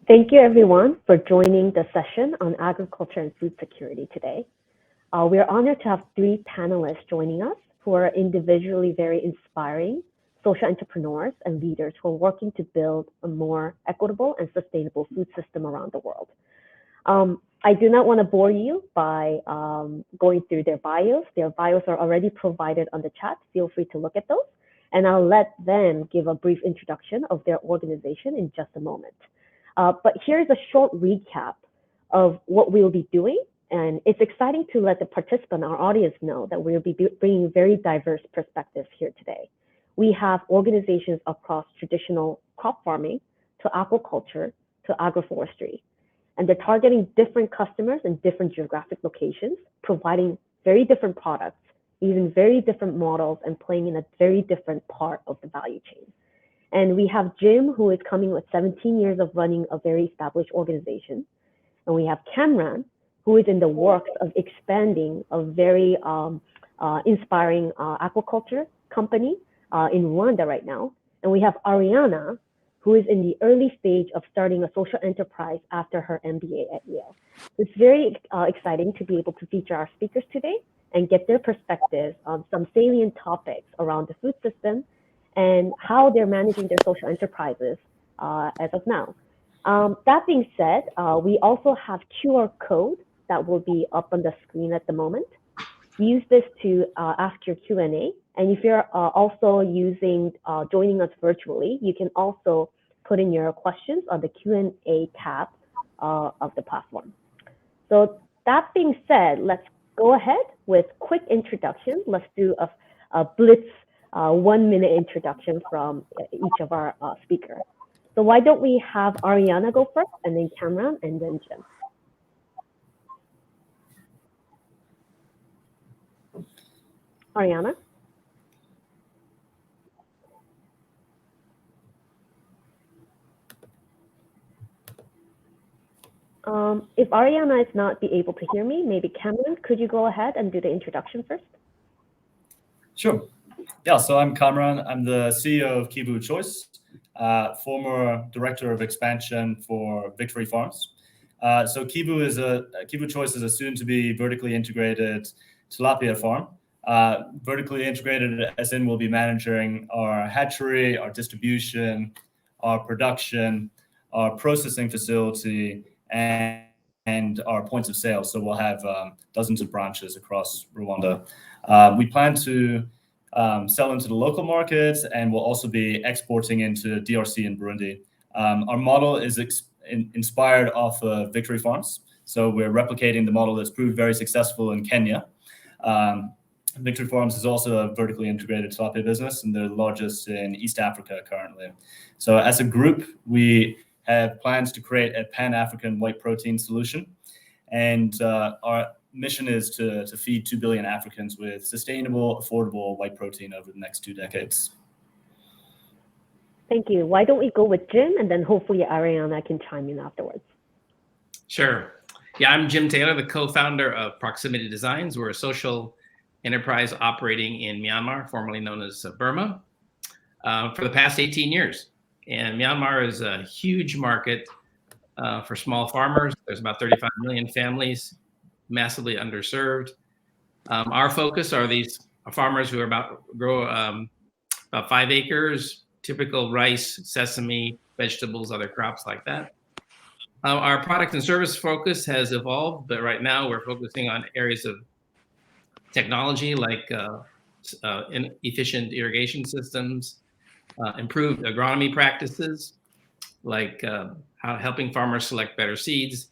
Thank you, everyone, for joining the session on agriculture and food security today. We are honored to have three panelists joining us who are individually very inspiring social entrepreneurs and leaders who are working to build a more equitable and sustainable food system around the world. I do not want to bore you by going through their bios. Their bios are already provided on the chat. Feel free to look at those. And I'll let them give a brief introduction of their organization in just a moment. But here's a short recap of what we'll be doing. And it's exciting to let the participant, our audience, know that we'll be bringing very diverse perspectives here today. We have organizations across traditional crop farming to aquaculture to agroforestry. And they're targeting different customers in different geographic locations, providing very different products, using very different models, and playing in a very different part of the value chain. And we have Jim, who is coming with 17 years of running a very established organization. And we have Cameron, who is in the works of expanding a very inspiring aquaculture company in Rwanda right now. And we have Ariana, who is in the early stage of starting a social enterprise after her MBA at Yale. It's very exciting to be able to feature our speakers today and get their perspectives on some salient topics around the food system and how they're managing their social enterprises as of now. That being said, we also have QR code that will be up on the screen at the moment. Use this to ask your Q&A. And if you're also joining us virtually, you can also put in your questions on the Q&A tab of the platform. So that being said, let's go ahead with quick introduction. Let's do a blitz 1-minute introduction from each of our speakers. So why don't we have Ariana go first, and then Cameron, and then Jim. Ariana? If Ariana is not be able to hear me, maybe Cameron, could you go ahead and do the introduction first? Sure. Yeah, so I'm Cameron. I'm the CEO of Kivu Choice, former director of expansion for Victory Farms. So Kivu Choice is a soon-to-be vertically integrated tilapia farm. Vertically integrated as in we'll be managing our hatchery, our distribution, our production, our processing facility, and our points of sale. So we'll have dozens of branches across Rwanda. We plan to sell into the local markets, and we'll also be exporting into DRC and Burundi. Our model is inspired off of Victory Farms. So we're replicating the model that's proved very successful in Kenya. Victory Farms is also a vertically integrated tilapia business, and they're the largest in East Africa currently. So as a group, we have plans to create a Pan-African white protein solution. And our mission is to feed 2 billion Africans with sustainable, affordable white protein over the next 2 decades. Thank you. Why don't we go with Jim, and then hopefully Ariana can chime in afterwards. Sure. Yeah, I'm Jim Taylor, the co-founder of Proximity Designs. We're a social enterprise operating in Myanmar, formerly known as Burma, for the past 18 years. And Myanmar is a huge market for small farmers. There's about 35 million families, massively underserved. Our focus are these farmers who are grow about 5 acres, typical rice, sesame, vegetables, other crops like that. Our product and service focus has evolved, but right now we're focusing on areas of technology like efficient irrigation systems, improved agronomy practices, like helping farmers select better seeds.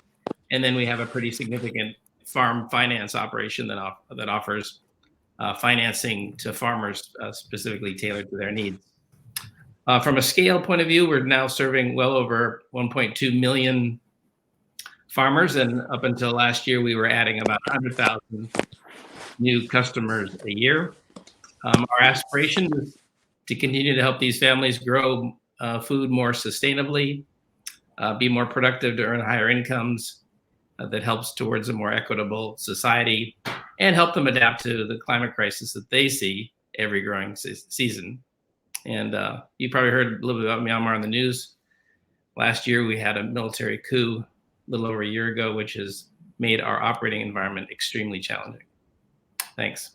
And then we have a pretty significant farm finance operation that offers financing to farmers specifically tailored to their needs. From a scale point of view, we're now serving well over 1.2 million farmers. And up until last year, we were adding about 100,000 new customers a year. Our aspiration is to continue to help these families grow food more sustainably, be more productive to earn higher incomes that helps towards a more equitable society, and help them adapt to the climate crisis that they see every growing season. And you probably heard a little bit about Myanmar on the news. Last year, we had a military coup a little over a year ago, which has made our operating environment extremely challenging. Thanks.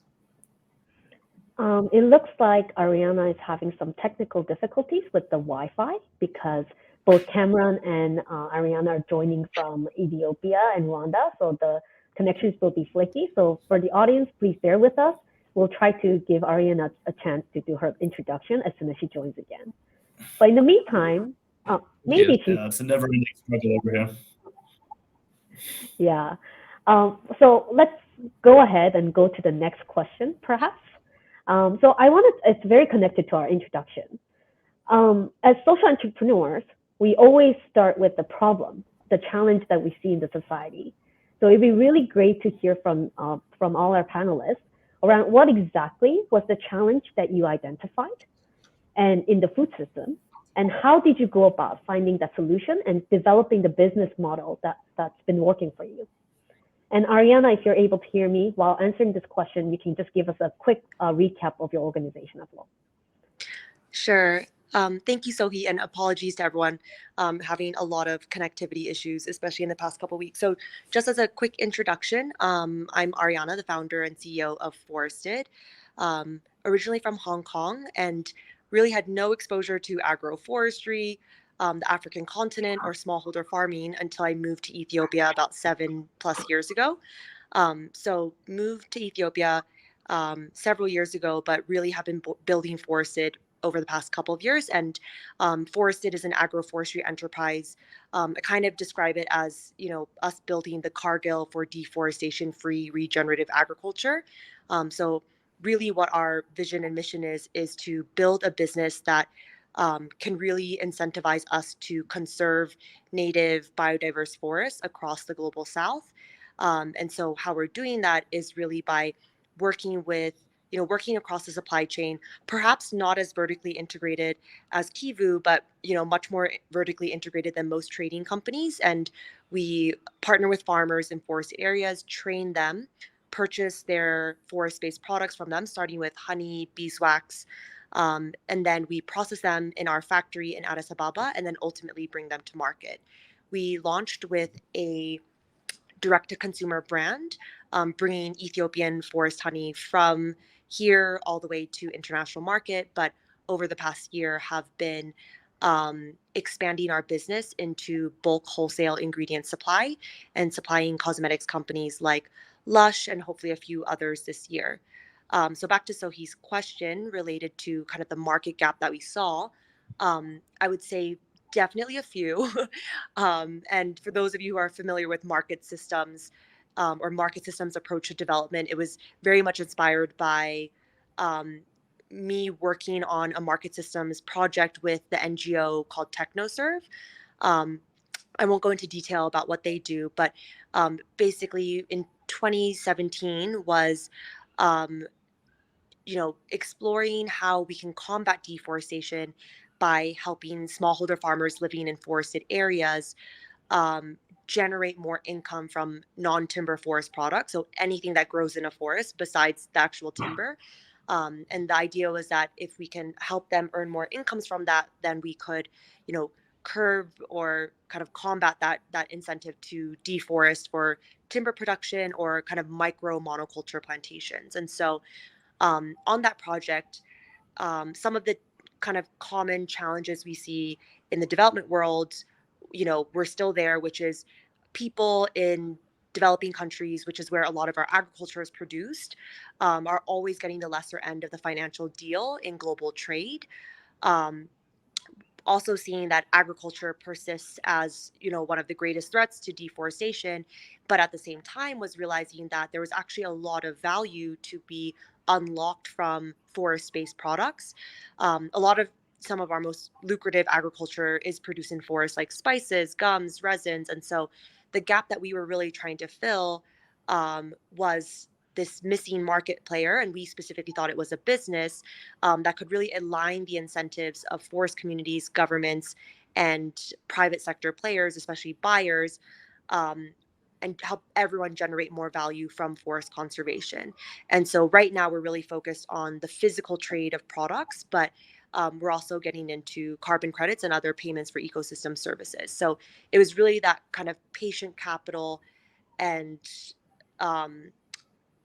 It looks like Ariana is having some technical difficulties with the Wi-Fi because both Cameron and Ariana are joining from Ethiopia and Rwanda, so the connections will be flaky. So for the audience, please bear with us. We'll try to give Ariana a chance to do her introduction as soon as she joins again. But in the meantime, maybe she's... Yeah, it's a never-ending struggle over here. Yeah. So let's go ahead and go to the next question, perhaps. So it's very connected to our introduction. As social entrepreneurs, we always start with the problem, the challenge that we see in the society. So it'd be really great to hear from all our panelists around what exactly was the challenge that you identified and in the food system, and how did you go about finding that solution and developing the business model that's been working for you? And Ariana, if you're able to hear me while answering this question, you can just give us a quick recap of your organization as well. Sure. Thank you, Sohee, and apologies to everyone having a lot of connectivity issues, especially in the past couple of weeks. So just as a quick introduction, I'm Ariana, the founder and CEO of Forested, originally from Hong Kong, and really had no exposure to agroforestry, the African continent, or smallholder farming until I moved to Ethiopia about 7+ years ago. So moved to Ethiopia several years ago, but really have been building Forested over the past couple of years. And Forested is an agroforestry enterprise. I kind of describe it as, us building the Cargill for deforestation-free regenerative agriculture. So really what our vision and mission is to build a business that can really incentivize us to conserve native biodiverse forests across the global south. And so how we're doing that is really by working across the supply chain, perhaps not as vertically integrated as Kivu, but much more vertically integrated than most trading companies. And we partner with farmers in forested areas, train them, purchase their forest-based products from them, starting with honey, beeswax, and then we process them in our factory in Addis Ababa, and then ultimately bring them to market. We launched with a direct-to-consumer brand, bringing Ethiopian forest honey from here all the way to international market, but over the past year have been expanding our business into bulk wholesale ingredient supply and supplying cosmetics companies like Lush and hopefully a few others this year. So back to Sohee's question related to kind of the market gap that we saw, I would say definitely a few. And for those of you who are familiar with market systems or market systems approach to development, it was very much inspired by me working on a market systems project with the NGO called TechnoServe. I won't go into detail about what they do, but basically in 2017 was exploring how we can combat deforestation by helping smallholder farmers living in forested areas generate more income from non-timber forest products. So anything that grows in a forest besides the actual timber. And the idea was that if we can help them earn more incomes from that, then we could, curb or kind of combat that incentive to deforest for timber production or kind of micro monoculture plantations. And so on that project, some of the kind of common challenges we see in the development world, we're still there, which is people in developing countries, which is where a lot of our agriculture is produced, are always getting the lesser end of the financial deal in global trade. Also seeing that agriculture persists as one of the greatest threats to deforestation, but at the same time was realizing that there was actually a lot of value to be unlocked from forest-based products. Some of our most lucrative agriculture is produced in forests, like spices, gums, resins. And so the gap that we were really trying to fill was this missing market player, and we specifically thought it was a business that could really align the incentives of forest communities, governments, and private sector players, especially buyers, and help everyone generate more value from forest conservation. And so right now we're really focused on the physical trade of products, but we're also getting into carbon credits and other payments for ecosystem services. So it was really that kind of patient capital and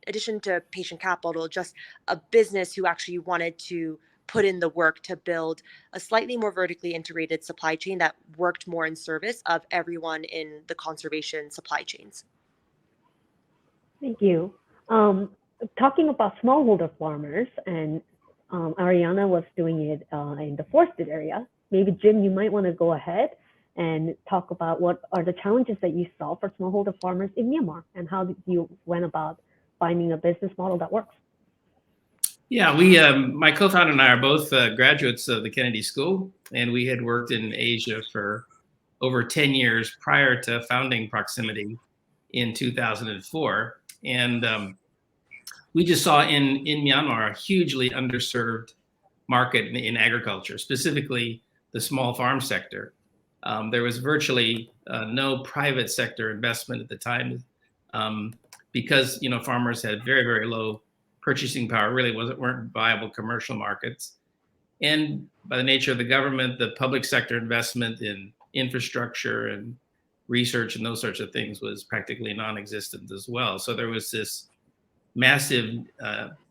addition to patient capital, just a business who actually wanted to put in the work to build a slightly more vertically integrated supply chain that worked more in service of everyone in the conservation supply chains. Thank you. Talking about smallholder farmers, and Ariana was doing it in the forested area. Maybe Jim, you might want to go ahead and talk about what are the challenges that you saw for smallholder farmers in Myanmar, and how you went about finding a business model that works. Yeah, my co-founder and I are both graduates of the Kennedy School, and we had worked in Asia for over 10 years prior to founding Proximity in 2004. And we just saw in Myanmar a hugely underserved market in agriculture, specifically the small farm sector. There was virtually no private sector investment at the time because farmers had very, very low purchasing power, really weren't viable commercial markets. And by the nature of the government, the public sector investment in infrastructure and research and those sorts of things was practically non-existent as well. So there was this massive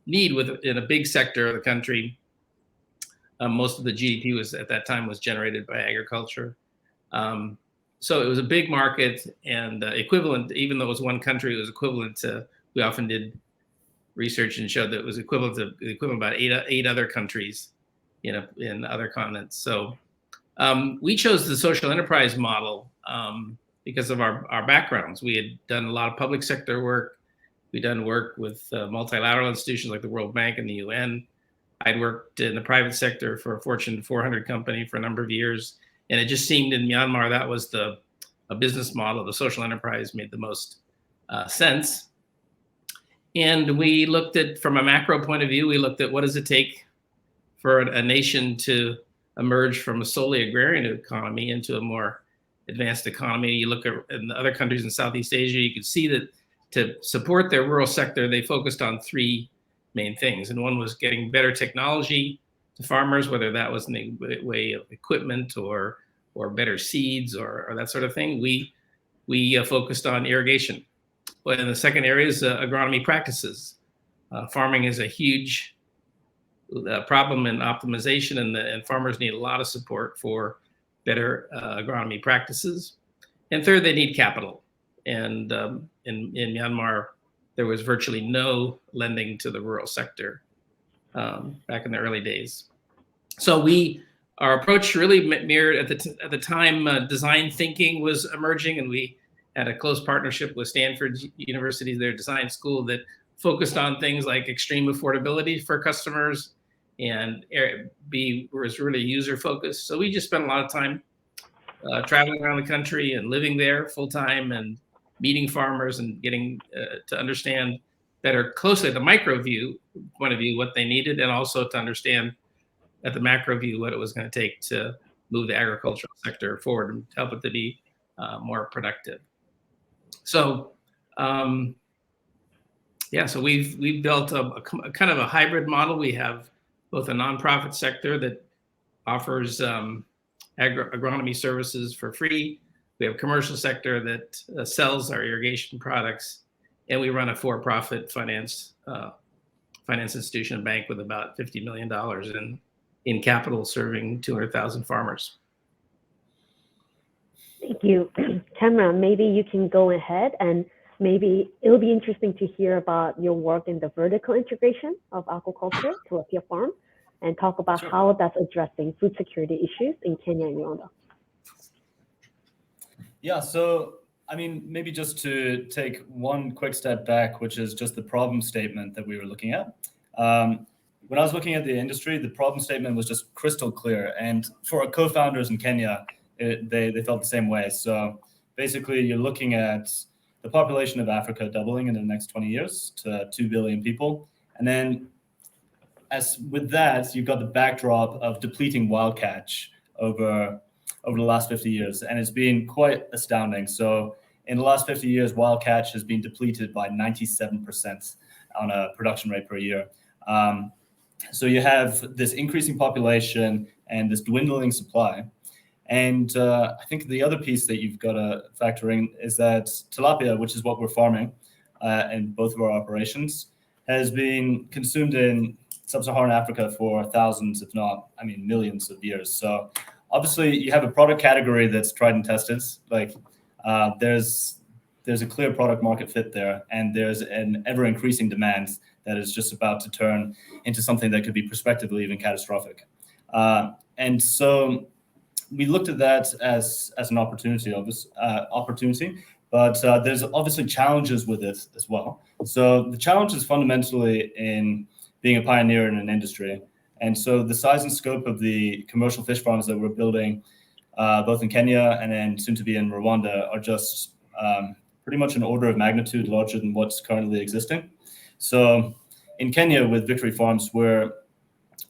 need in a big sector of the country. Most of the GDP was at that time was generated by agriculture. So it was a big market and equivalent, even though it was one country, it was equivalent to, we often did research and showed that it was equivalent to about eight other countries in other continents. So we chose the social enterprise model because of our backgrounds. We had done a lot of public sector work. We'd done work with multilateral institutions like the World Bank and the UN. I'd worked in the private sector for a Fortune 400 company for a number of years. And it just seemed in Myanmar that was a business model. The social enterprise made the most sense. And we looked at, from a macro point of view, we looked at what does it take for a nation to emerge from a solely agrarian economy into a more advanced economy. You look at in the other countries in Southeast Asia, you could see that to support their rural sector, they focused on three main things. And one was getting better technology to farmers, whether that was in the way of equipment or better seeds or that sort of thing. We focused on irrigation. But in the second area is agronomy practices. Farming is a huge problem in optimization, and farmers need a lot of support for better agronomy practices. And third, they need capital. And in Myanmar, there was virtually no lending to the rural sector back in the early days. So our approach really mirrored at the time. Design thinking was emerging, and we had a close partnership with Stanford University, their design school, that focused on things like extreme affordability for customers and was really user focused. So we just spent a lot of time traveling around the country and living there full time and meeting farmers and getting to understand better closely at the micro point of view what they needed, and also to understand at the macro view what it was going to take to move the agricultural sector forward and help it to be more productive. So so we've built a kind of a hybrid model. We have both a nonprofit sector that offers agronomy services for free. We have a commercial sector that sells our irrigation products, and we run a for-profit finance institution bank with about $50 million in capital, serving 200,000 farmers. Thank you. Cameron, maybe you can go ahead, and maybe it'll be interesting to hear about your work in the vertical integration of aquaculture to your farm, and talk about how that's addressing food security issues in Kenya and Uganda. Yeah, so I mean, maybe just to take one quick step back, which is just the problem statement that we were looking at. When I was looking at the industry, the problem statement was just crystal clear. And for our co-founders in Kenya, they felt the same way. So basically, you're looking at the population of Africa doubling in the next 20 years to 2 billion people. And then as with that, you've got the backdrop of depleting wild catch over the last 50 years. And it's been quite astounding. So in the last 50 years, wild catch has been depleted by 97% on a production rate per year. So you have this increasing population and this dwindling supply. And I think the other piece that you've got to factor in is that tilapia, which is what we're farming in both of our operations, has been consumed in sub-Saharan Africa for thousands, if not, millions of years. So obviously you have a product category that's tried and tested. Like there's a clear product market fit there, and there's an ever increasing demand that is just about to turn into something that could be prospectively even catastrophic. And so we looked at that as an opportunity, but there's obviously challenges with it as well. So the challenge is fundamentally in being a pioneer in an industry. And so the size and scope of the commercial fish farms that we're building, both in Kenya and then soon to be in Rwanda, are just pretty much an order of magnitude larger than what's currently existing. So in Kenya with Victory Farms, we're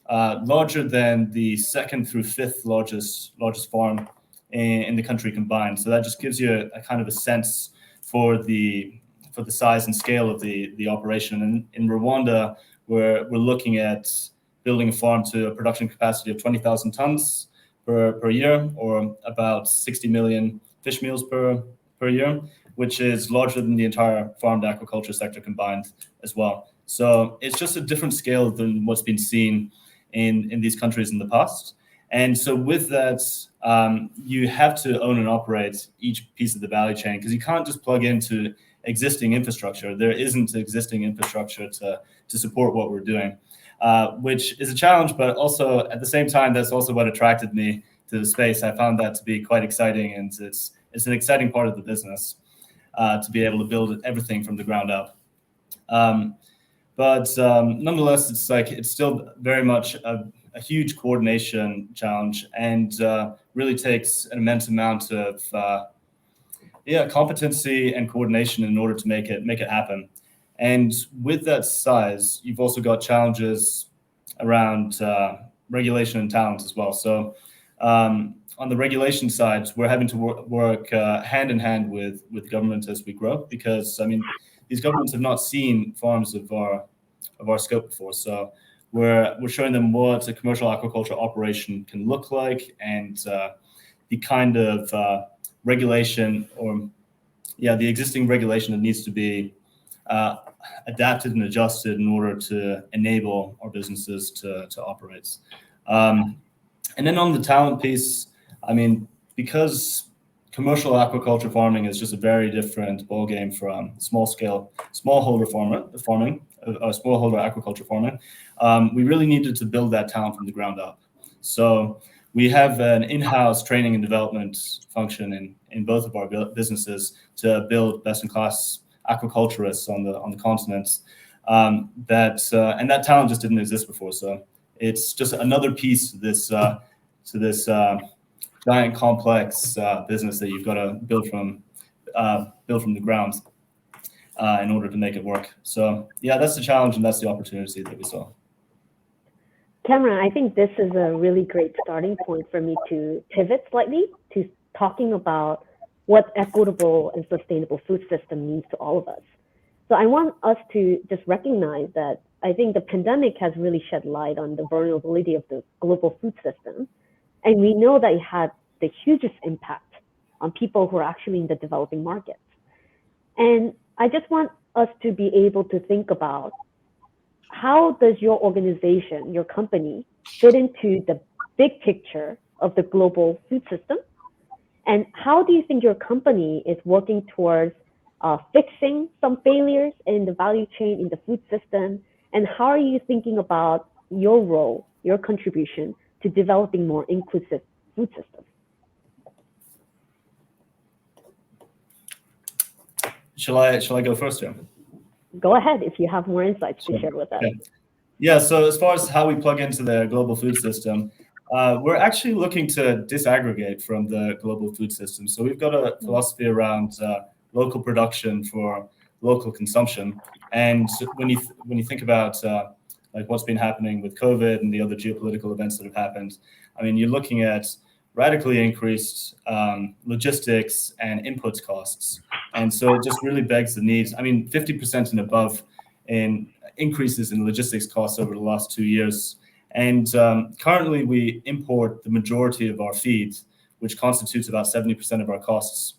larger than the second through fifth largest farm in the country combined. So that just gives you a kind of a sense for the size and scale of the operation. And in Rwanda, we're looking at building a farm to a production capacity of 20,000 tons per year, or about 60 million fish meals per year, which is larger than the entire farmed aquaculture sector combined as well. So it's just a different scale than what's been seen in these countries in the past. And so with that, you have to own and operate each piece of the value chain, because you can't just plug into existing infrastructure. There isn't existing infrastructure to support what we're doing, which is a challenge, but also at the same time, that's also what attracted me to the space. I found that to be quite exciting, and it's an exciting part of the business to be able to build everything from the ground up. But nonetheless, it's still very much a huge coordination challenge, and really takes an immense amount of competency and coordination in order to make it happen. And with that size, you've also got challenges around regulation and talent as well. So on the regulation side, we're having to work hand in hand with government as we grow, because these governments have not seen farms of our scope before. So we're showing them what a commercial aquaculture operation can look like, and the kind of regulation, or the existing regulation that needs to be adapted and adjusted in order to enable our businesses to operate. And then on the talent piece, because commercial aquaculture farming is just a very different ballgame from smallholder aquaculture farming, we really needed to build that talent from the ground up. So we have an in-house training and development function in both of our businesses to build best-in-class aquaculturists on the continents. And that talent just didn't exist before. So it's just another piece to this giant complex business that you've got to build from the ground in order to make it work. So that's the challenge, and that's the opportunity that we saw. Cameron, I think this is a really great starting point for me to pivot slightly to talking about what equitable and sustainable food system means to all of us. So I want us to just recognize that I think the pandemic has really shed light on the vulnerability of the global food system. And we know that it had the hugest impact on people who are actually in the developing markets. And I just want us to be able to think about, how does your organization, your company, fit into the big picture of the global food system? And how do you think your company is working towards fixing some failures in the value chain in the food system? And how are you thinking about your role, your contribution to developing more inclusive food systems? Shall I go first, Jim? Go ahead if you have more insights to share with us. Yeah, so as far as how we plug into the global food system, we're actually looking to disaggregate from the global food system. So we've got a philosophy around local production for local consumption. And when you think about like what's been happening with COVID and the other geopolitical events that have happened, you're looking at radically increased logistics and inputs costs. And so it just really begs the need. 50% and above in increases in logistics costs over the last 2 years. And currently, we import the majority of our feed, which constitutes about 70% of our costs,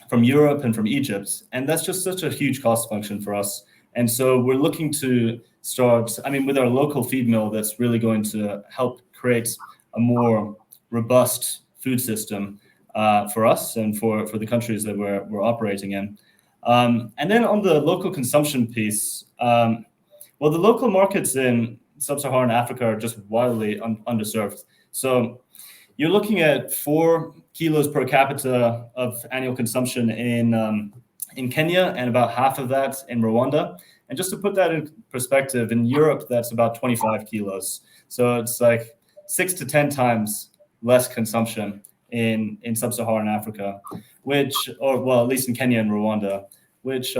from Europe and from Egypt. And that's just such a huge cost function for us. And so we're looking to start, with our local feed mill, that's really going to help create a more robust food system for us and for the countries that we're operating in. And then on the local consumption piece, the local markets in sub-Saharan Africa are just wildly underserved. So you're looking at 4 kilos per capita of annual consumption in Kenya, and about half of that in Rwanda. And just to put that in perspective, in Europe, that's about 25 kilos. So it's like 6 to 10 times less consumption in sub-Saharan Africa, at least in Kenya and Rwanda, which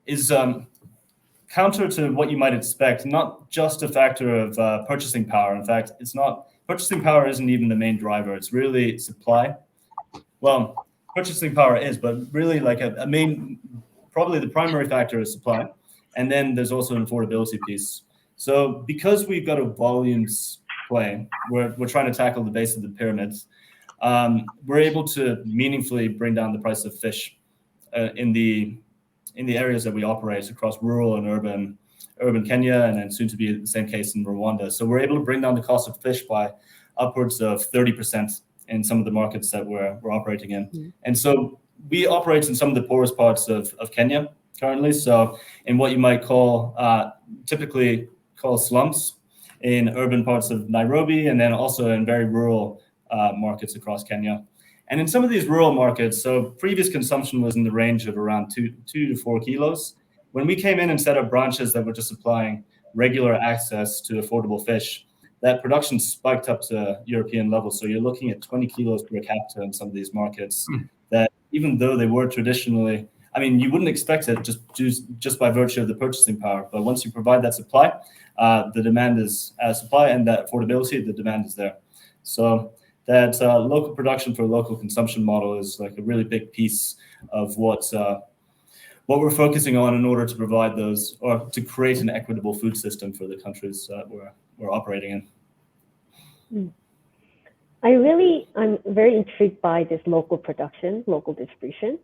is counter to what you might expect, not just a factor of purchasing power. In fact, it's not. Purchasing power isn't even the main driver. It's really supply. Well, purchasing power is, but really like a main, probably the primary factor is supply. And then there's also an affordability piece. So because we've got a volumes play, we're trying to tackle the base of the pyramids. We're able to meaningfully bring down the price of fish in the areas that we operate across rural and urban Kenya, and then soon to be the same case in Rwanda. So we're able to bring down the cost of fish by upwards of 30% in some of the markets that we're operating in. Mm-hmm. And so we operate in some of the poorest parts of Kenya currently. So in what you might typically call slums in urban parts of Nairobi, and then also in very rural markets across Kenya. And in some of these rural markets, so previous consumption was in the range of around 2 to 4 kilos. When we came in and set up branches that were just supplying regular access to affordable fish, that production spiked up to European levels. So you're looking at 20 kilos per capita in some of these markets that, even though they were traditionally, you wouldn't expect it just by virtue of the purchasing power. But once you provide that supply, the demand is supply, and that affordability, the demand is there. So that local production for local consumption model is like a really big piece of what we're focusing on in order to provide those, or to create an equitable food system for the countries that we're operating in. I'm very intrigued by this local production, local distribution.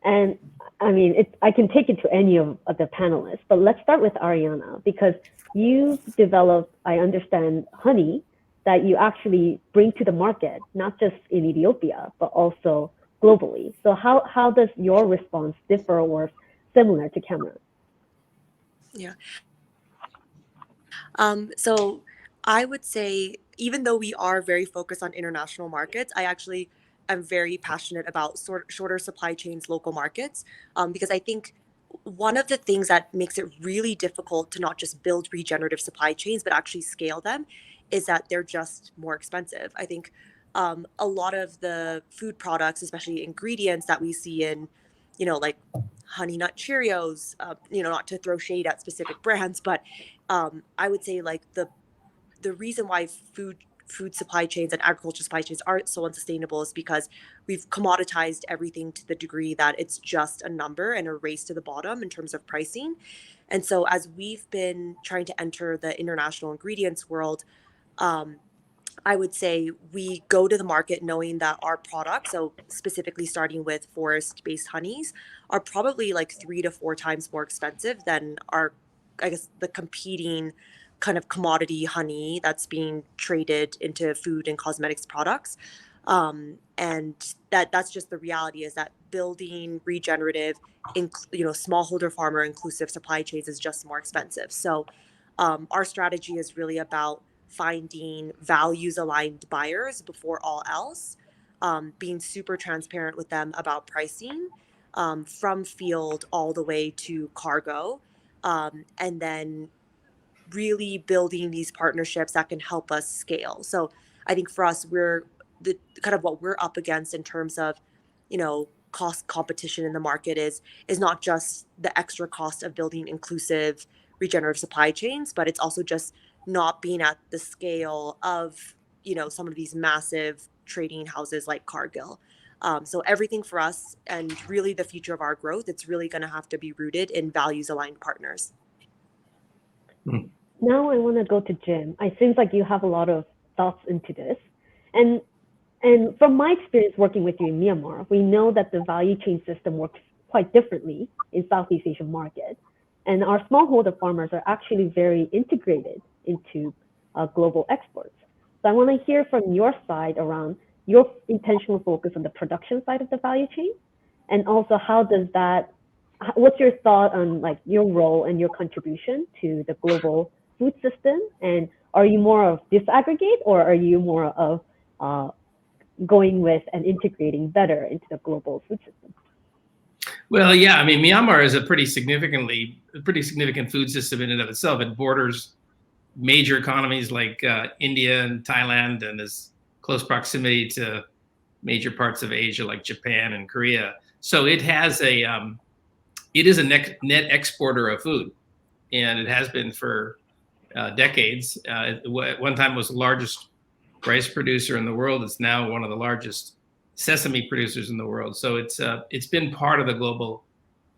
And I can take it to any of the panelists, but let's start with Ariana, because you developed, I understand, honey that you actually bring to the market, not just in Ethiopia, but also globally. So how does your response differ or similar to Cameron? Yeah. So I would say, even though we are very focused on international markets, I actually am very passionate about shorter supply chains, local markets, because I think one of the things that makes it really difficult to not just build regenerative supply chains, but actually scale them, is that they're just more expensive. I think a lot of the food products, especially ingredients that we see in, like Honey Nut Cheerios, not to throw shade at specific brands, but I would say like the reason why food supply chains and agriculture supply chains aren't so unsustainable is because we've commoditized everything to the degree that it's just a number and a race to the bottom in terms of pricing. And so as we've been trying to enter the international ingredients world, I would say we go to the market knowing that our products, so specifically starting with forest-based honeys, are probably like 3 to 4 times more expensive than the competing kind of commodity honey that's being traded into food and cosmetics products. And that's just the reality, is that building regenerative, smallholder farmer inclusive supply chains is just more expensive. So our strategy is really about finding values aligned buyers before all else, being super transparent with them about pricing, from field all the way to cargo, and then really building these partnerships that can help us scale. So I think for us, we're the kind of what we're up against in terms of, cost competition in the market is not just the extra cost of building inclusive regenerative supply chains, but it's also just not being at the scale of, some of these massive trading houses like Cargill. So everything for us, and really the future of our growth, it's really going to have to be rooted in values aligned partners. Hmm. Now I want to go to Jim. It seems like you have a lot of thoughts into this. And and from my experience working with you in Myanmar, we know that the value chain system works quite differently in Southeast Asian market. And our smallholder farmers are actually very integrated into global exports. So I want to hear from your side around your intentional focus on the production side of the value chain, and also how does that, what's your thought on like your role and your contribution to the global food system? And are you more of disaggregate, or are you more of uh, going with and integrating better into the global food system? Well, yeah, I mean, Myanmar is a pretty significant food system in and of itself. It borders major economies like India and Thailand, and is close proximity to major parts of Asia like Japan and Korea. So it has it is a net exporter of food, and it has been for decades. At one time, it was the largest rice producer in the world. It's now one of the largest sesame producers in the world. So it's been part of the global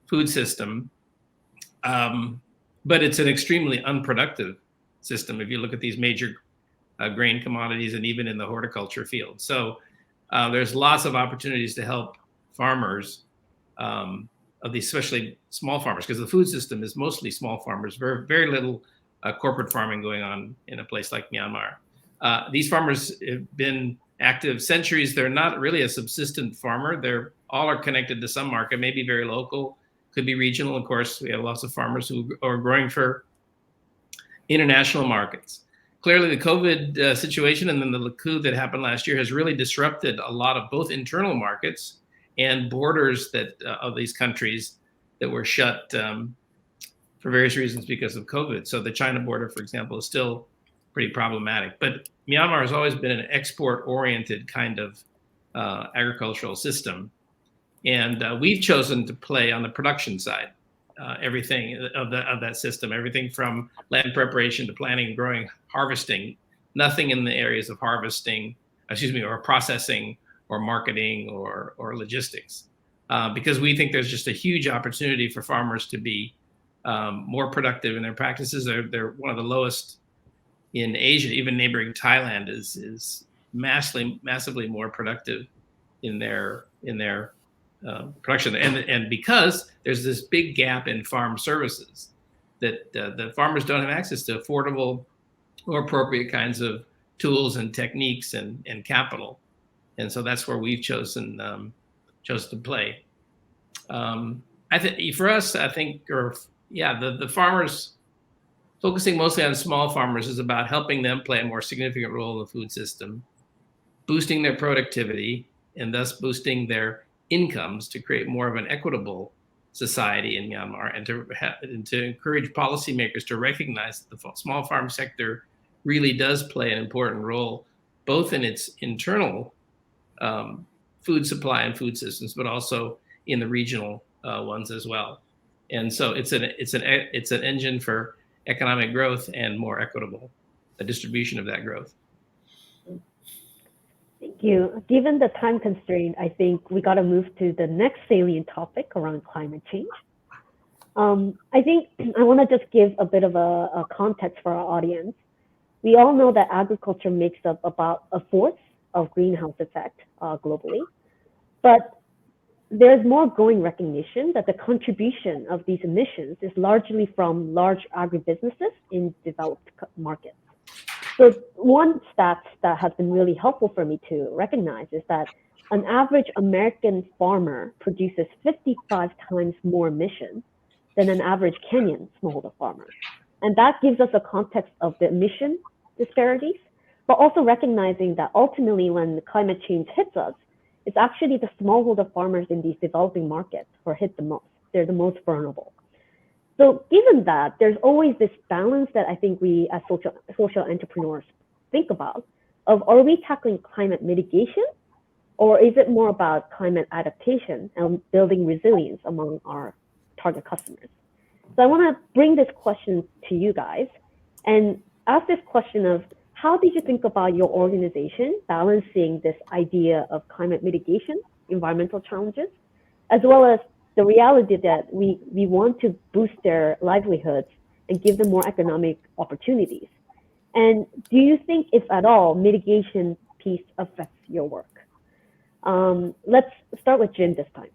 food system, but it's an extremely unproductive system if you look at these major grain commodities and even in the horticulture field. So there's lots of opportunities to help farmers of these, especially small farmers, because the food system is mostly small farmers. Very little corporate farming going on in a place like Myanmar. These farmers have been active centuries. They're not really a subsistent farmer. They're all are connected to some market, maybe very local, could be regional. Of course, we have lots of farmers who are growing for international markets. Clearly, the COVID situation and then the coup that happened last year has really disrupted a lot of both internal markets and borders that of these countries that were shut for various reasons because of COVID. So the China border, for example, is still pretty problematic. But Myanmar has always been an export-oriented kind of agricultural system, and we've chosen to play on the production side. Everything of that system, everything from land preparation to planting, growing, harvesting, nothing in the areas of harvesting, or processing or marketing or logistics, because we think there's just a huge opportunity for farmers to be more productive in their practices. They're one of the lowest in Asia. Even neighboring Thailand is massively more productive in their production, and because there's this big gap in farm services that the farmers don't have access to affordable or appropriate kinds of tools and techniques and capital, and so that's where we've chosen to play. I think for us, the farmers, focusing mostly on small farmers, is about helping them play a more significant role in the food system, boosting their productivity, and thus boosting their incomes to create more of an equitable society in Myanmar, and to encourage policymakers to recognize that the small farm sector really does play an important role, both in its internal food supply and food systems, but also in the regional ones as well. And so it's an engine for economic growth and more equitable distribution of that growth. Thank you. Given the time constraint, I think we got to move to the next salient topic around climate change. I think I want to just give a bit of a context for our audience. We all know that agriculture makes up about a fourth of greenhouse effect globally, but there's more growing recognition that the contribution of these emissions is largely from large agribusinesses in developed markets. So one stat that has been really helpful for me to recognize is that an average American farmer produces 55 times more emissions than an average Kenyan smallholder farmer. And that gives us a context of the emission disparities, but also recognizing that ultimately when climate change hits us, it's actually the smallholder farmers in these developing markets who are hit the most. They're the most vulnerable. So given that, there's always this balance that I think we as social entrepreneurs think about of, are we tackling climate mitigation, or is it more about climate adaptation and building resilience among our target customers? So I want to bring this question to you guys and ask this question of, how did you think about your organization balancing this idea of climate mitigation, environmental challenges, as well as the reality that we want to boost their livelihoods and give them more economic opportunities? And do you think, if at all, mitigation piece affects your work? Let's start with Jim this time.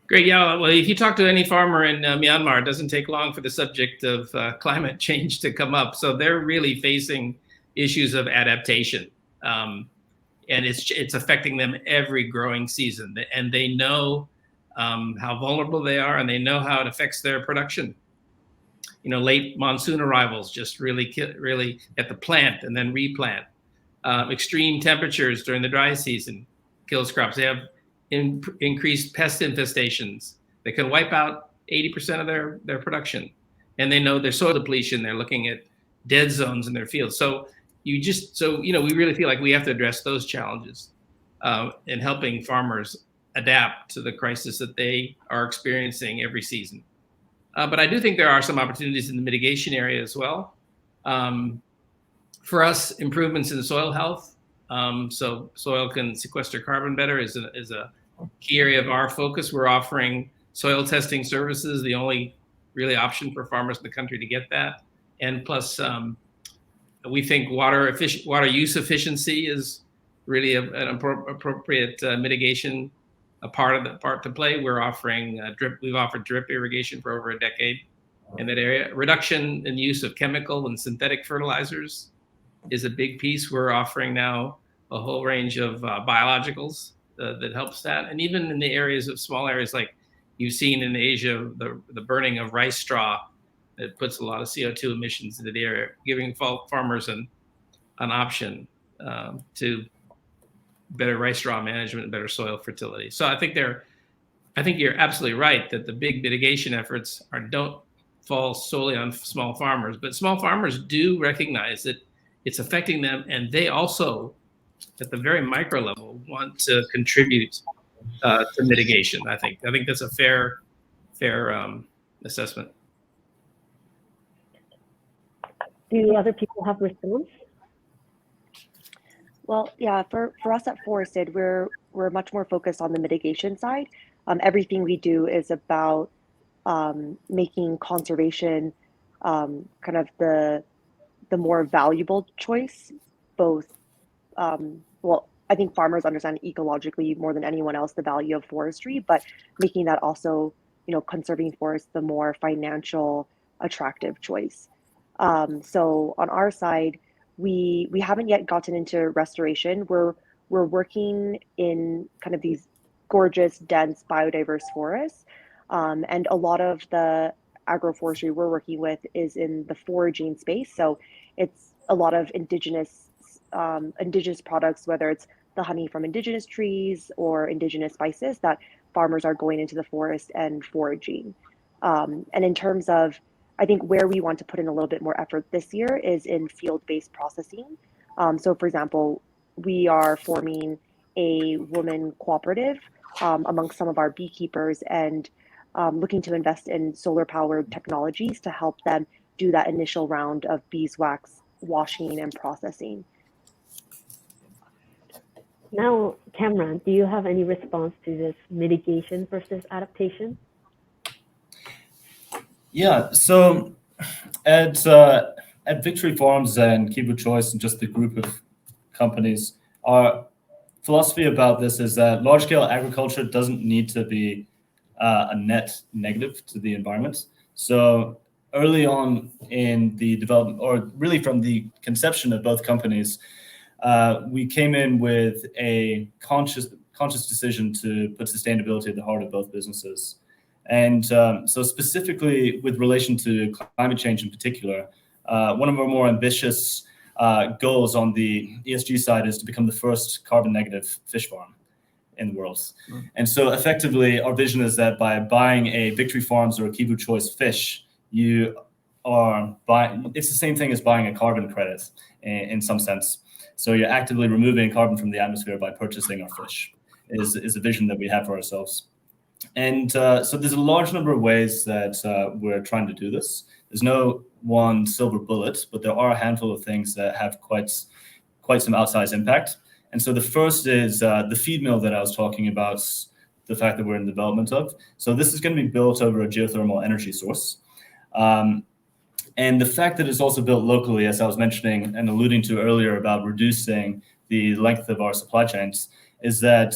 Great. Yeah. Well, if you talk to any farmer in Myanmar, it doesn't take long for the subject of climate change to come up. So they're really facing issues of adaptation, and it's affecting them every growing season. And they know how vulnerable they are, and they know how it affects their production. You know, late monsoon arrivals just really at the plant and then replant. Extreme temperatures during the dry season kills crops. They have increased pest infestations that can wipe out 80% of their production. And they know their soil depletion. They're looking at dead zones in their fields. So we really feel like we have to address those challenges in helping farmers adapt to the crisis that they are experiencing every season. But I do think there are some opportunities in the mitigation area as well. For us, improvements in soil health, so soil can sequester carbon better is a key area of our focus. We're offering soil testing services, the only really option for farmers in the country to get that. And plus, we think water use efficiency is really an appropriate mitigation part to play. We're offering we've offered drip irrigation for over a decade in that area. Reduction in use of chemical and synthetic fertilizers is a big piece. We're offering now a whole range of biologicals that helps that. And even in the areas of small areas like you've seen in Asia, the burning of rice straw, that puts a lot of CO2 emissions into the area, giving farmers an option to better rice straw management and better soil fertility. So I think you're absolutely right that the big mitigation efforts don't fall solely on small farmers, but small farmers do recognize that it's affecting them, and they also, at the very micro level, want to contribute to mitigation. I think that's a fair assessment. Do other people have response? Well, yeah, for us at Forested, we're much more focused on the mitigation side. Everything we do is about making conservation kind of the more valuable choice. Both, well, I think farmers understand ecologically more than anyone else the value of forestry, but making that also, conserving forests the more financial attractive choice. So on our side, we haven't yet gotten into restoration. We're working in kind of these gorgeous, dense, biodiverse forests. And a lot of the agroforestry we're working with is in the foraging space. So it's a lot of indigenous products, whether it's the honey from indigenous trees or indigenous spices that farmers are going into the forest and foraging. And in terms of, I think where we want to put in a little bit more effort this year is in field-based processing. So for example, we are forming a woman cooperative amongst some of our beekeepers and looking to invest in solar-powered technologies to help them do that initial round of beeswax washing and processing. Now, Cameron, do you have any response to this mitigation versus adaptation? Yeah, so at Victory Farms and Kivu Choice and just the group of companies, our philosophy about this is that large-scale agriculture doesn't need to be a net negative to the environment. So early on in the development, or really from the conception of both companies, we came in with a conscious decision to put sustainability at the heart of both businesses. And so specifically with relation to climate change in particular, one of our more ambitious goals on the ESG side is to become the first carbon negative fish farm in the world. And so effectively our vision is that by buying a Victory Farms or a Kivu Choice fish, you are buying, it's the same thing as buying a carbon credit in some sense. So you're actively removing carbon from the atmosphere by purchasing our fish is a vision that we have for ourselves. And so there's a large number of ways that we're trying to do this. There's no one silver bullet, but there are a handful of things that have quite some outsized impact. And so the first is the feed mill that I was talking about, the fact that we're in development of. So this is going to be built over a geothermal energy source. And the fact that it's also built locally, as I was mentioning and alluding to earlier about reducing the length of our supply chains, is that,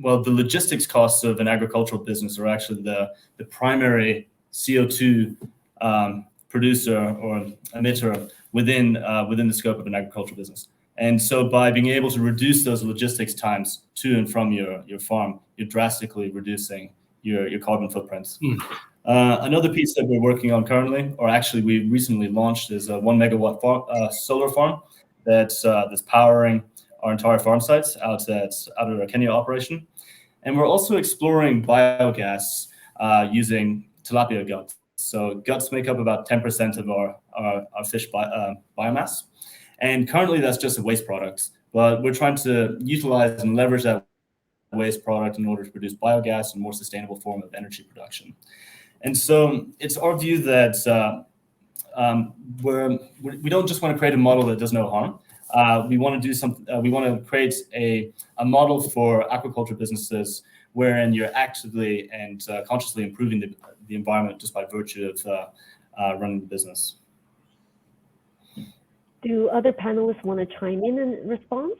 well, the logistics costs of an agricultural business are actually the primary CO2 producer or emitter within the scope of an agricultural business. And so by being able to reduce those logistics times to and from your farm, you're drastically reducing your carbon footprints. Another piece that we're working on currently, or actually we recently launched, is a 1 megawatt solar farm that's powering our entire farm sites out of our Kenya operation. And we're also exploring biogas using tilapia guts. So guts make up about 10% of our fish biomass. And currently that's just a waste product, but we're trying to utilize and leverage that waste product in order to produce biogas and more sustainable form of energy production. And so it's our view that we don't just want to create a model that does no harm. We want to do something. We want to create a model for aquaculture businesses wherein you're actively and consciously improving the environment just by virtue of running the business. Do other panelists want to chime in response?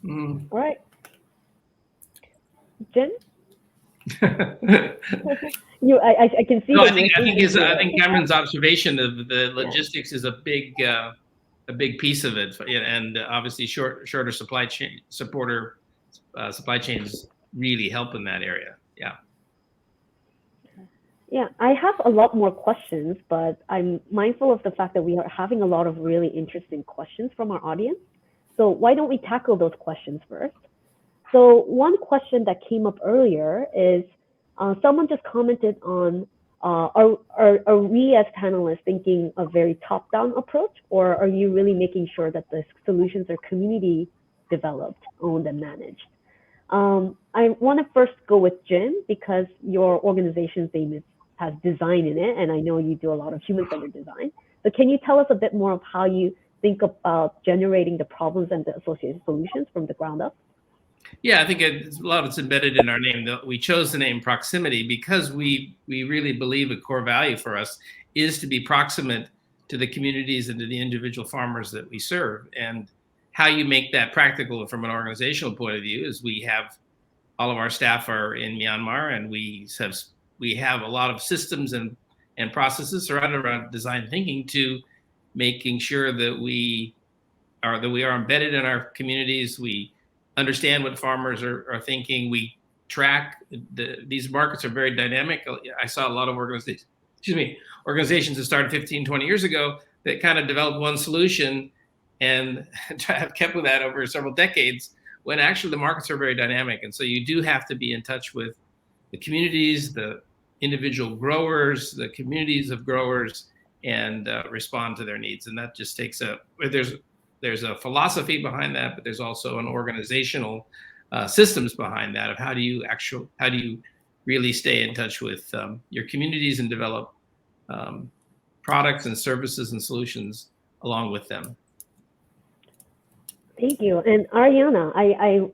All right. Jen? I can see. No, I think Cameron's observation of the logistics is a big piece of it, and obviously shorter supply chains really help in that area. Yeah. Yeah, I have a lot more questions, but I'm mindful of the fact that we are having a lot of really interesting questions from our audience. So why don't we tackle those questions first? So one question that came up earlier is someone just commented on, are we as panelists thinking a very top-down approach, or are you really making sure that the solutions are community developed, owned, and managed? I want to first go with Jim because your organization's name has design in it, and I know you do a lot of human-centered design. But can you tell us a bit more of how you think about generating the problems and the associated solutions from the ground up? Yeah, I think a lot of it's embedded in our name. We chose the name Proximity because we really believe a core value for us is to be proximate to the communities and to the individual farmers that we serve. And how you make that practical from an organizational point of view is we have all of our staff are in Myanmar, and we have a lot of systems and processes surrounded around design thinking to making sure that we are embedded in our communities. We understand what farmers are thinking. We track these markets are very dynamic. I saw a lot of organizations that started 15, 20 years ago that kind of developed one solution and have kept with that over several decades, when actually the markets are very dynamic. And so you do have to be in touch with the communities, the individual growers, the communities of growers, and respond to their needs. And that just takes there's a philosophy behind that, but there's also an organizational systems behind that of how do you really stay in touch with your communities and develop products and services and solutions along with them. Thank you. And Ariana,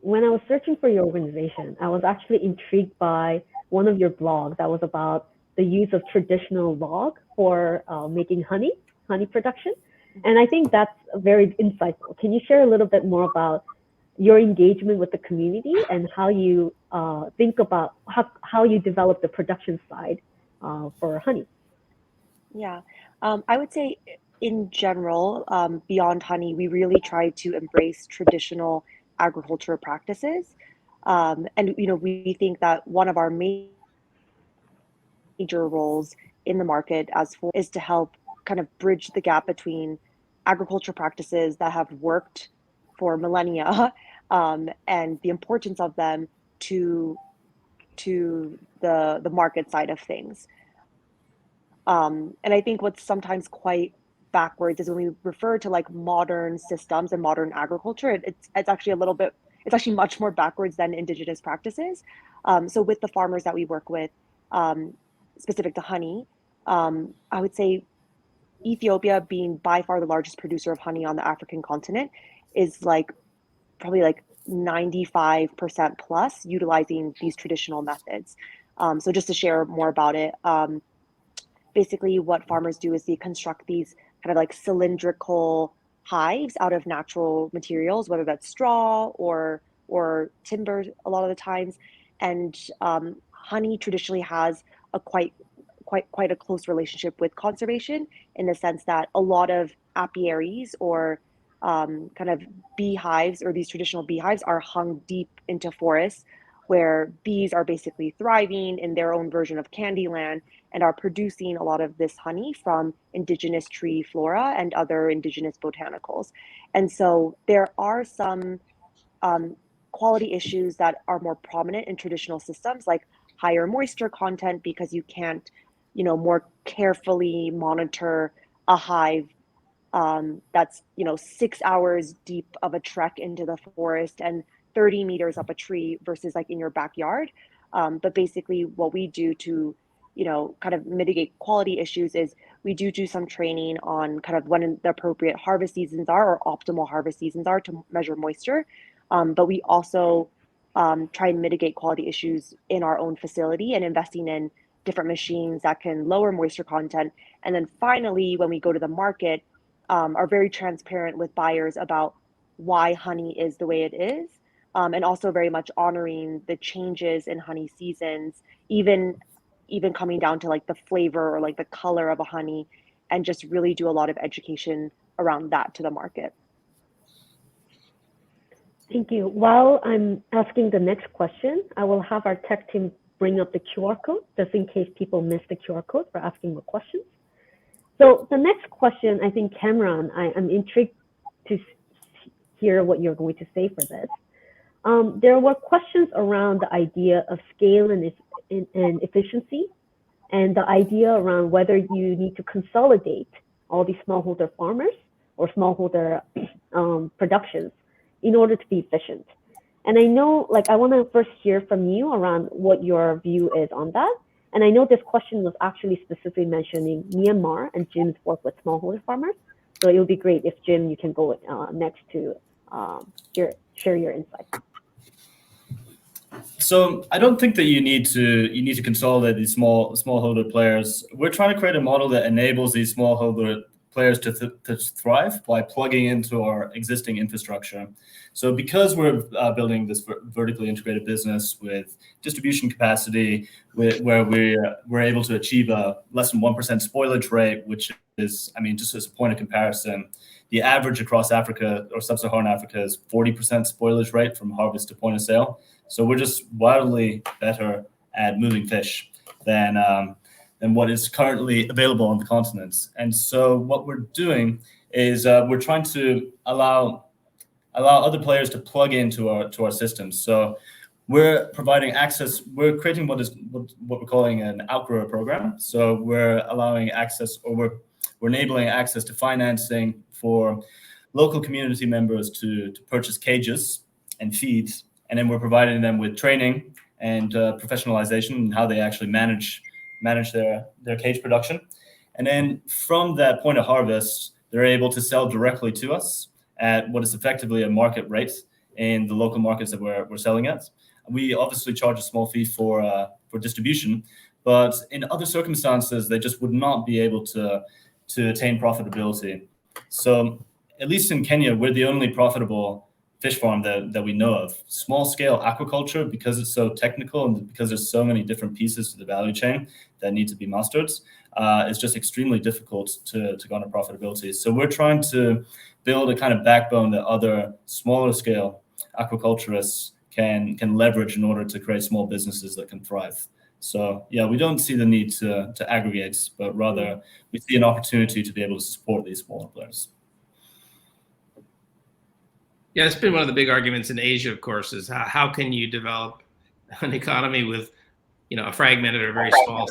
when I was searching for your organization, I was actually intrigued by one of your blogs that was about the use of traditional log for making honey production. And I think that's very insightful. Can you share a little bit more about your engagement with the community and how you think about how you develop the production side for honey? Yeah, I would say in general, beyond honey, we really try to embrace traditional agriculture practices. And, we think that one of our major roles in the market is to help kind of bridge the gap between agriculture practices that have worked for millennia and the importance of them to the market side of things. And I think what's sometimes quite backwards is when we refer to like modern systems and modern agriculture, it's actually it's actually much more backwards than indigenous practices. So with the farmers that we work with, specific to honey, I would say Ethiopia, being by far the largest producer of honey on the African continent, is probably 95% plus utilizing these traditional methods. So just to share more about it, basically what farmers do is they construct these kind of like cylindrical hives out of natural materials, whether that's straw or timber a lot of the times. And honey traditionally has a quite a close relationship with conservation, in the sense that a lot of apiaries or kind of beehives, or these traditional beehives, are hung deep into forests where bees are basically thriving in their own version of Candyland and are producing a lot of this honey from indigenous tree flora and other indigenous botanicals. And so there are some quality issues that are more prominent in traditional systems, like higher moisture content, because you can't, more carefully monitor a hive that's 6 hours deep of a trek into the forest and 30 meters up a tree versus like in your backyard. But basically what we do to kind of mitigate quality issues is we do some training on kind of when the appropriate harvest seasons are, or optimal harvest seasons are, to measure moisture. But we also try and mitigate quality issues in our own facility and investing in different machines that can lower moisture content. And then finally, when we go to the market, are very transparent with buyers about why honey is the way it is, and also very much honoring the changes in honey seasons, even coming down to like the flavor or like the color of a honey, and just really do a lot of education around that to the market. Thank you. While I'm asking the next question, I will have our tech team bring up the QR code, just in case people miss the QR code for asking more questions. So the next question, I think, Cameron, I'm intrigued to hear what you're going to say for this. There were questions around the idea of scale and efficiency, and the idea around whether you need to consolidate all these smallholder farmers or smallholder productions in order to be efficient. And I know, I want to first hear from you around what your view is on that. And I know this question was actually specifically mentioning Myanmar and Jim's work with smallholder farmers. So it would be great if, Jim, you can go next to share your insights. So I don't think that you need to consolidate these smallholder players. We're trying to create a model that enables these smallholder players to thrive by plugging into our existing infrastructure. So because we're building this vertically integrated business with distribution capacity, where we're able to achieve a less than 1% spoilage rate, which is, just as a point of comparison, the average across Africa or sub-Saharan Africa is 40% spoilage rate from harvest to point of sale. So we're just wildly better at moving fish than what is currently available on the continent. And so what we're doing is we're trying to allow other players to plug into our systems. So we're providing access. We're creating what we're calling an outgrower program. So we're allowing access, or we're enabling access to financing for local community members to purchase cages and feeds, and then we're providing them with training and professionalization in how they actually manage their cage production. And then from that point of harvest, they're able to sell directly to us at what is effectively a market rate in the local markets that we're selling at. We obviously charge a small fee for distribution, but in other circumstances, they just would not be able to attain profitability. So at least in Kenya, we're the only profitable fish farm that we know of. Small scale aquaculture, because it's so technical and because there's so many different pieces to the value chain that need to be mastered, it's just extremely difficult to garner profitability. So we're trying to build a kind of backbone that other smaller scale aquaculturists can leverage in order to create small businesses that can thrive. So yeah, we don't see the need to aggregate, but rather we see an opportunity to be able to support these smaller players. Yeah, it's been one of the big arguments in Asia, of course, is how can you develop an economy with, a fragmented or very small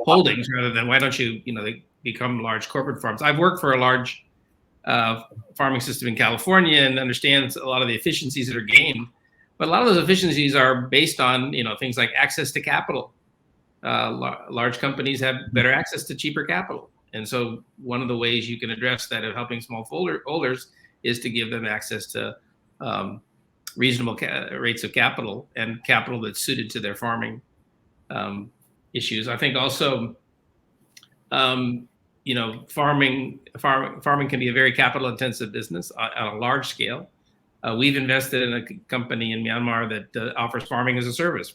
holdings, rather than why don't you, they become large corporate farms. I've worked for a large farming system in California and understand a lot of the efficiencies that are gained, but a lot of those efficiencies are based on, things like access to capital. Large companies have better access to cheaper capital. And so one of the ways you can address that of helping small holders is to give them access to reasonable rates of capital, and capital that's suited to their farming issues. I think also, farming can be a very capital intensive business on a large scale. We've invested in a company in Myanmar that offers farming as a service.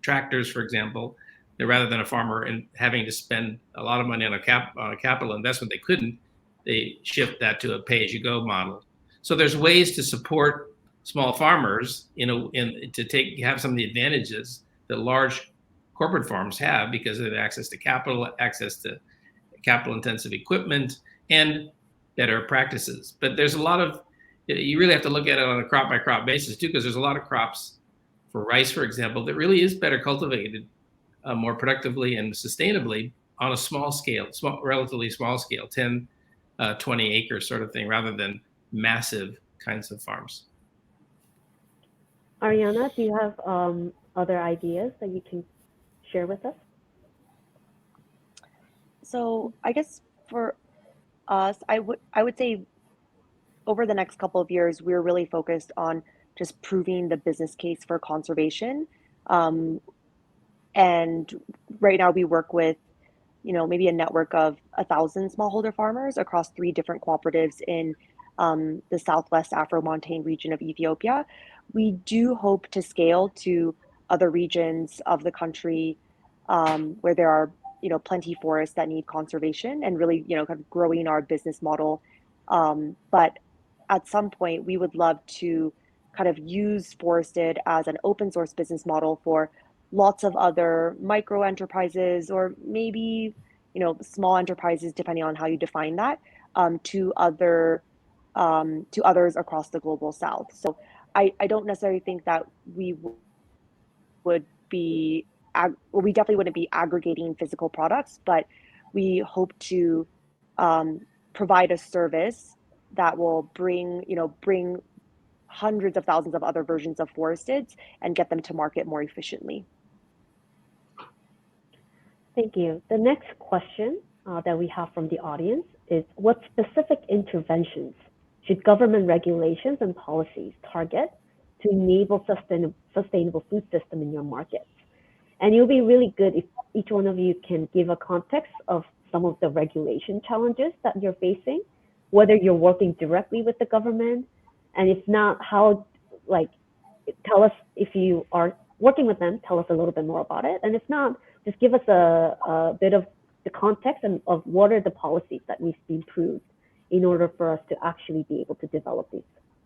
Tractors, for example, rather than a farmer and having to spend a lot of money on a capital investment, they shift that to a pay-as-you-go model. So there's ways to support small farmers to have some of the advantages that large corporate farms have because of access to capital, access to capital-intensive equipment, and better practices. But there's a lot of, you really have to look at it on a crop-by-crop basis too, because there's a lot of crops, for rice, for example, that really is better cultivated more productively and sustainably on a small scale, relatively small scale, 10, 20 acres sort of thing, rather than massive kinds of farms. Ariana, do you have other ideas that you can share with us? So I guess for us, I would say over the next couple of years, we're really focused on just proving the business case for conservation. And right now we work with, maybe a network of 1,000 smallholder farmers across 3 different cooperatives in the Southwest Afro-Montane region of Ethiopia. We do hope to scale to other regions of the country where there are, plenty forests that need conservation and really, kind of growing our business model. But at some point, we would love to kind of use forested as an open source business model for lots of other micro enterprises, or maybe, small enterprises, depending on how you define that, to others across the global South. So I don't necessarily think that we would be, we definitely wouldn't be aggregating physical products, but we hope to provide a service that will bring hundreds of thousands of other versions of foresteds and get them to market more efficiently. Thank you. The next question that we have from the audience is, what specific interventions should government regulations and policies target to enable sustainable food system in your markets? And it'll be really good if each one of you can give a context of some of the regulation challenges that you're facing, whether you're working directly with the government, and if not, how, tell us if you are working with them, tell us a little bit more about it. And if not, just give us a bit of the context and of what are the policies that need to be improved in order for us to actually be able to develop these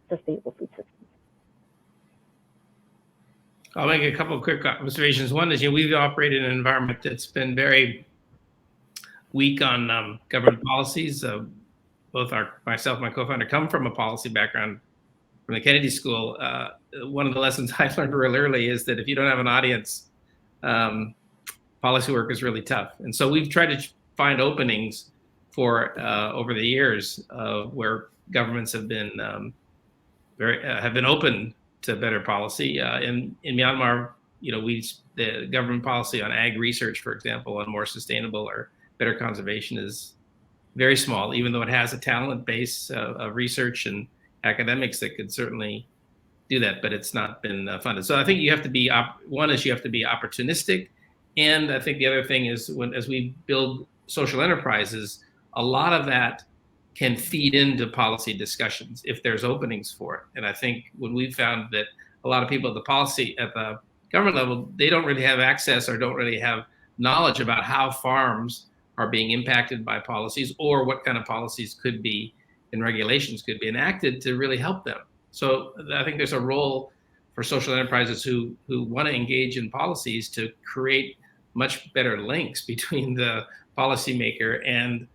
sustainable food systems. I'll make a couple of quick observations. One is, we've operated in an environment that's been very weak on government policies. Both myself and my co-founder come from a policy background from the Kennedy School. One of the lessons I learned really early is that if you don't have an audience, policy work is really tough. And so we've tried to find openings for over the years where governments have been open to better policy. In Myanmar, the government policy on ag research, for example, on more sustainable or better conservation is very small, even though it has a talent base of research and academics that could certainly do that, but it's not been funded. So I think you have to be, one is you have to be opportunistic. And I think the other thing is, as we build social enterprises, a lot of that can feed into policy discussions if there's openings for it. And I think when we found that a lot of people at the government level, they don't really have access or don't really have knowledge about how farms are being impacted by policies, or what kind of policies could be and regulations could be enacted to really help them. So I think there's a role for social enterprises who want to engage in policies to create much better links between the policymaker and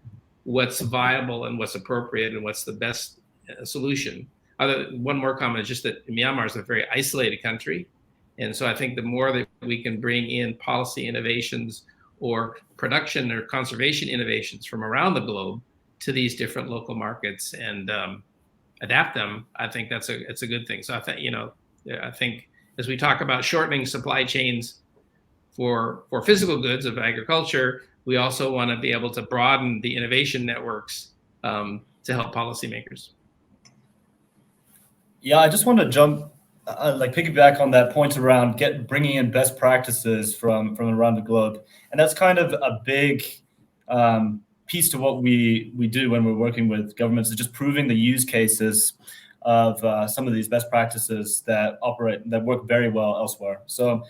what's viable and what's appropriate and what's the best solution. One more comment is just that Myanmar is a very isolated country. And so I think the more that we can bring in policy innovations or production or conservation innovations from around the globe to these different local markets and adapt them, I think it's a good thing. So I think as we talk about shortening supply chains for physical goods of agriculture, we also want to be able to broaden the innovation networks to help policymakers. Yeah, I just want to jump like piggyback on that point around bringing in best practices from around the globe, and that's kind of a big piece to what we do when we're working with governments, is just proving the use cases of some of these best practices that work very well elsewhere. So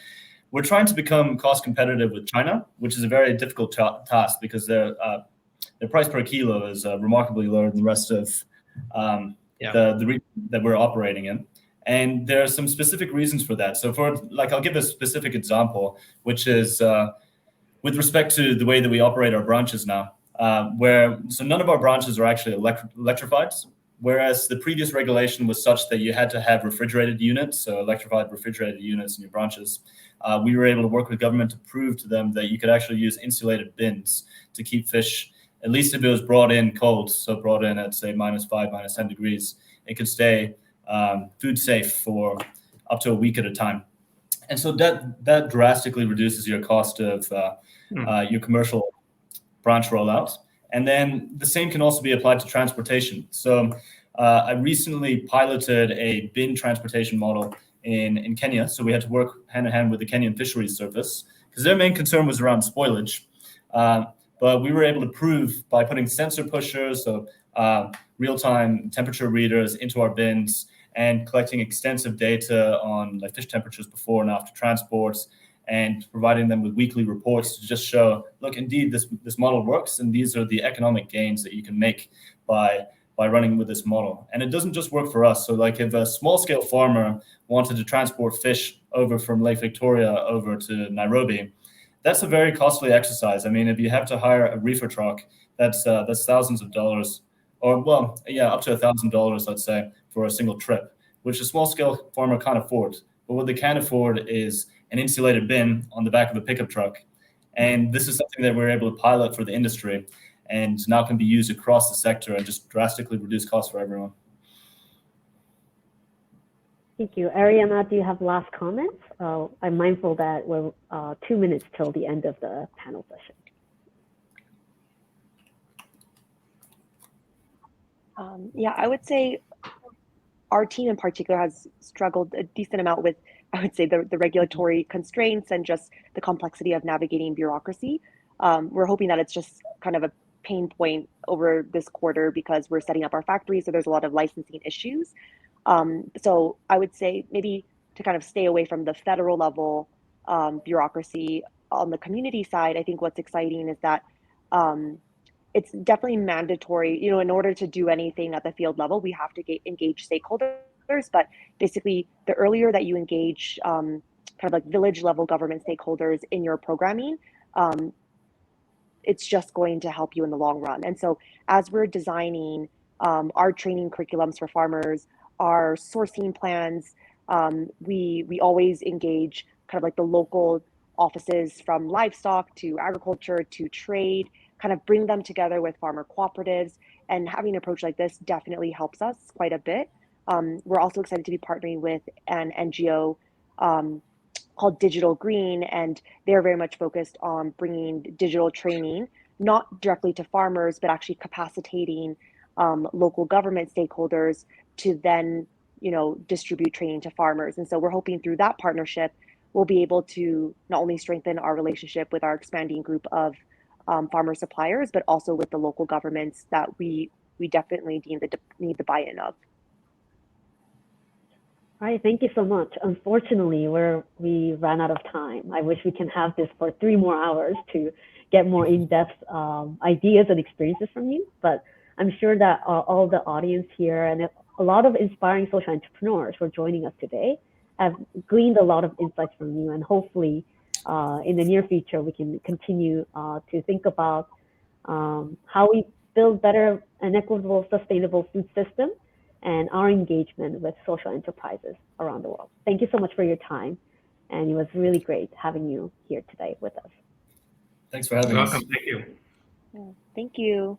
we're trying to become cost competitive with China, which is a very difficult task because their price per kilo is remarkably lower than the rest of the region that we're operating in. And there are some specific reasons for that. So I'll give a specific example, which is with respect to the way that we operate our branches now, so none of our branches are actually electrified, whereas the previous regulation was such that you had to have refrigerated units, so electrified refrigerated units in your branches. We were able to work with government to prove to them that you could actually use insulated bins to keep fish, at least if it was brought in cold, so brought in at say -5, -10 degrees, it could stay food safe for up to a week at a time. And so that drastically reduces your cost of your commercial branch rollout. And then the same can also be applied to transportation. So I recently piloted a bin transportation model in Kenya. So we had to work hand in hand with the Kenyan Fisheries Service because their main concern was around spoilage. But we were able to prove by putting sensor pushers, so real-time temperature readers into our bins and collecting extensive data on like fish temperatures before and after transports, and providing them with weekly reports to just show, look, indeed, this model works, and these are the economic gains that you can make by running with this model. And it doesn't just work for us. So like if a small-scale farmer wanted to transport fish over from Lake Victoria over to Nairobi, that's a very costly exercise. I mean, if you have to hire a reefer truck, that's thousands of dollars, or up to $1,000, let's say, for a single trip, which a small-scale farmer can't afford. But what they can afford is an insulated bin on the back of a pickup truck. And this is something that we're able to pilot for the industry and now can be used across the sector and just drastically reduce costs for everyone. Thank you. Ariana, do you have last comments? I'm mindful that we're 2 minutes till the end of the panel session. I would say our team in particular has struggled a decent amount with, I would say, the regulatory constraints and just the complexity of navigating bureaucracy. We're hoping that it's just kind of a pain point over this quarter because we're setting up our factory, so there's a lot of licensing issues. So I would say maybe to kind of stay away from the federal level bureaucracy. On the community side, I think what's exciting is that it's definitely mandatory, in order to do anything at the field level, we have to engage stakeholders. But basically, the earlier that you engage kind of like village level government stakeholders in your programming, it's just going to help you in the long run. And so as we're designing our training curriculums for farmers, our sourcing plans, we always engage kind of like the local offices from livestock to agriculture to trade, kind of bring them together with farmer cooperatives, and having an approach like this definitely helps us quite a bit. We're also excited to be partnering with an NGO called Digital Green, and they're very much focused on bringing digital training, not directly to farmers, but actually capacitating local government stakeholders to then, distribute training to farmers. And so we're hoping through that partnership, we'll be able to not only strengthen our relationship with our expanding group of farmer suppliers, but also with the local governments that we definitely need the buy-in of. All right, thank you so much. Unfortunately, we ran out of time. I wish we can have this for 3 more hours to get more in-depth ideas and experiences from you, but I'm sure that all the audience here and a lot of inspiring social entrepreneurs who are joining us today have gleaned a lot of insights from you, and hopefully in the near future, we can continue to think about how we build better and equitable, sustainable food system and our engagement with social enterprises around the world. Thank you so much for your time. And it was really great having you here today with us. Thanks for having us. Welcome. Thank you. Thank you.